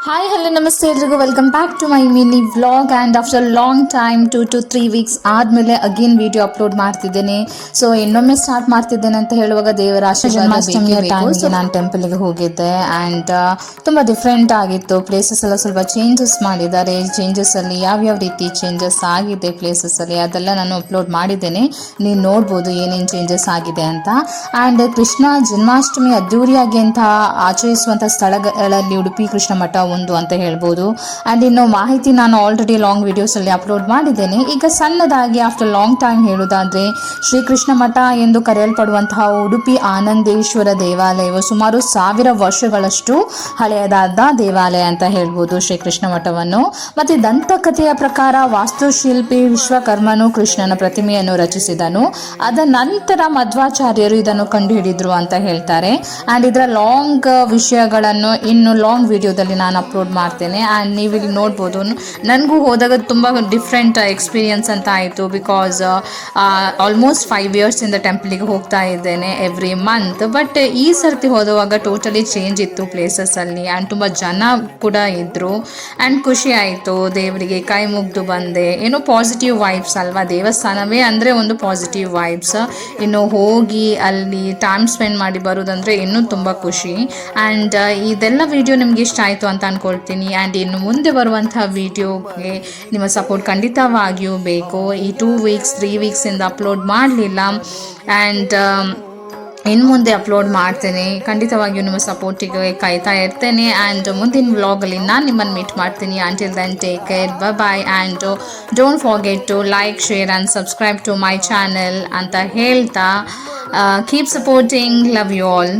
Hi hello ನಮಸ್ತೆ ಎಲ್ರಿಗೂ welcome back to my mini vlog and after long time 2 to 3 weeks ಆದಮೇಲೆ again video upload ಮಾಡ್ತಿದ್ದೇನೆ. So ಇನ್ನೊಮ್ಮೆ start ಮಾಡ್ತಿದ್ದೇನೆ ಅಂತ ಹೇಳುವಾಗ ದೇವರ ಜನ್ಮಾಷ್ಟಮಿಯ ಟೈಮ್ಗೆ ನಾನು ಟೆಂಪಲ್ಗೆ ಹೋಗಿದ್ದೆ ಆ್ಯಂಡ್ ತುಂಬ ಡಿಫ್ರೆಂಟ್ ಆಗಿತ್ತು. ಪ್ಲೇಸಸ್ ಎಲ್ಲ ಸ್ವಲ್ಪ ಚೇಂಜಸ್ ಮಾಡಿದ್ದಾರೆ. ಚೇಂಜಸ್ಸಲ್ಲಿ ಯಾವ್ಯಾವ ರೀತಿ ಚೇಂಜಸ್ ಆಗಿದೆ ಪ್ಲೇಸಸ್ಸಲ್ಲಿ ಅದೆಲ್ಲ ನಾನು ಅಪ್ಲೋಡ್ ಮಾಡಿದ್ದೇನೆ. ನೀವು ನೋಡ್ಬೋದು ಏನೇನು ಚೇಂಜಸ್ ಆಗಿದೆ ಅಂತ. ಆ್ಯಂಡ್ ಕೃಷ್ಣ ಜನ್ಮಾಷ್ಟಮಿ ಅದ್ದೂರಿಯಾಗಿ ಅಂತ ಆಚರಿಸುವಂಥ ಸ್ಥಳಗಳಲ್ಲಿ ಉಡುಪಿ ಕೃಷ್ಣ ಮಠ ಒಂದು ಅಂತ ಹೇಳ್ಬೋದು. ಆ್ಯಂಡ್ ಇನ್ನು ಮಾಹಿತಿ ನಾನು ಆಲ್ರೆಡಿ ಲಾಂಗ್ ವಿಡಿಯೋಸಲ್ಲಿ ಅಪ್ಲೋಡ್ ಮಾಡಿದ್ದೇನೆ. ಈಗ ಸಣ್ಣದಾಗಿ ಆಫ್ಟರ್ ಲಾಂಗ್ ಟೈಮ್ ಹೇಳೋದಾದರೆ ಶ್ರೀಕೃಷ್ಣ ಮಠ ಎಂದು ಕರೆಯಲ್ಪಡುವಂತಹ ಉಡುಪಿ ಆನಂದೇಶ್ವರ ದೇವಾಲಯವು ಸುಮಾರು 1000 ವರ್ಷಗಳಷ್ಟು ಹಳೆಯದಾದ ದೇವಾಲಯ ಅಂತ ಹೇಳ್ಬೋದು ಶ್ರೀಕೃಷ್ಣ ಮಠವನ್ನು. ಮತ್ತು ದಂತಕಥೆಯ ಪ್ರಕಾರ ವಾಸ್ತುಶಿಲ್ಪಿ ವಿಶ್ವಕರ್ಮನು ಕೃಷ್ಣನ ಪ್ರತಿಮೆಯನ್ನು ರಚಿಸಿದನು. ಅದ ನಂತರ ಮಧ್ವಾಚಾರ್ಯರು ಇದನ್ನು ಕಂಡುಹಿಡಿದ್ರು ಅಂತ ಹೇಳ್ತಾರೆ. ಆ್ಯಂಡ್ ಇದರ ಲಾಂಗ್ ವಿಷಯಗಳನ್ನು ಇನ್ನು ಲಾಂಗ್ ವಿಡಿಯೋದಲ್ಲಿ ನಾನು ಅಪ್ಲೋಡ್ ಮಾಡ್ತೇನೆ. ಆ್ಯಂಡ್ ನೀವು ಇಲ್ಲಿ ನೋಡ್ಬೋದು, ನನಗೂ ಹೋದಾಗ ತುಂಬ ಡಿಫ್ರೆಂಟ್ ಎಕ್ಸ್ಪೀರಿಯನ್ಸ್ ಅಂತ ಆಯಿತು. ಬಿಕಾಸ್ ಆಲ್ಮೋಸ್ಟ್ 5 yearsಯಿಂದ ಟೆಂಪಲಿಗೆ ಹೋಗ್ತಾ ಇದ್ದೇನೆ ಎವ್ರಿ ಮಂತ್. ಬಟ್ ಈ ಸರ್ತಿ ಹೋದವಾಗ ಟೋಟಲಿ ಚೇಂಜ್ ಇತ್ತು ಪ್ಲೇಸಸ್ಸಲ್ಲಿ. ಆ್ಯಂಡ್ ತುಂಬ ಜನ ಕೂಡ ಇದ್ದರು. ಆ್ಯಂಡ್ ಖುಷಿ ಆಯಿತು, ದೇವರಿಗೆ ಕೈ ಮುಗಿದು ಬಂದೆ. ಏನೋ ಪಾಸಿಟಿವ್ ವೈಬ್ಸ್ ಅಲ್ವಾ, ದೇವಸ್ಥಾನವೇ ಅಂದರೆ ಒಂದು ಪಾಸಿಟಿವ್ ವೈಬ್ಸ್. ಇನ್ನು ಹೋಗಿ ಅಲ್ಲಿ ಟೈಮ್ ಸ್ಪೆಂಡ್ ಮಾಡಿ ಬರೋದಂದರೆ ಇನ್ನೂ ತುಂಬ ಖುಷಿ. ಆ್ಯಂಡ್ ಇದೆಲ್ಲ ವಿಡಿಯೋ ನಿಮ್ಗೆ ಇಷ್ಟ ಆಯಿತು ಅಂತ ಅಂದ್ಕೊಳ್ತೀನಿ. ಆ್ಯಂಡ್ ಇನ್ನು ಮುಂದೆ ಬರುವಂಥ ವಿಡಿಯೋಗೆ ನಿಮ್ಮ ಸಪೋರ್ಟ್ ಖಂಡಿತವಾಗಿಯೂ ಬೇಕು. ಈ 2 weeks 3 weeksಯಿಂದ ಅಪ್ಲೋಡ್ ಮಾಡಲಿಲ್ಲ. ಆ್ಯಂಡ್ ಇನ್ನು ಮುಂದೆ ಅಪ್ಲೋಡ್ ಮಾಡ್ತೇನೆ. ಖಂಡಿತವಾಗಿಯೂ ನಿಮ್ಮ ಸಪೋರ್ಟಿಗೆ ಕಾಯ್ತಾ ಇರ್ತೇನೆ. ಆ್ಯಂಡ್ ಮುಂದಿನ ವ್ಲಾಗಲ್ಲಿ ನಾನು ನಿಮ್ಮನ್ನು ಮೀಟ್ ಮಾಡ್ತೀನಿ. Until then take care, bye. And don't forget to like, share and subscribe to my channel ಅಂತ ಹೇಳ್ತಾ keep supporting. Love you all.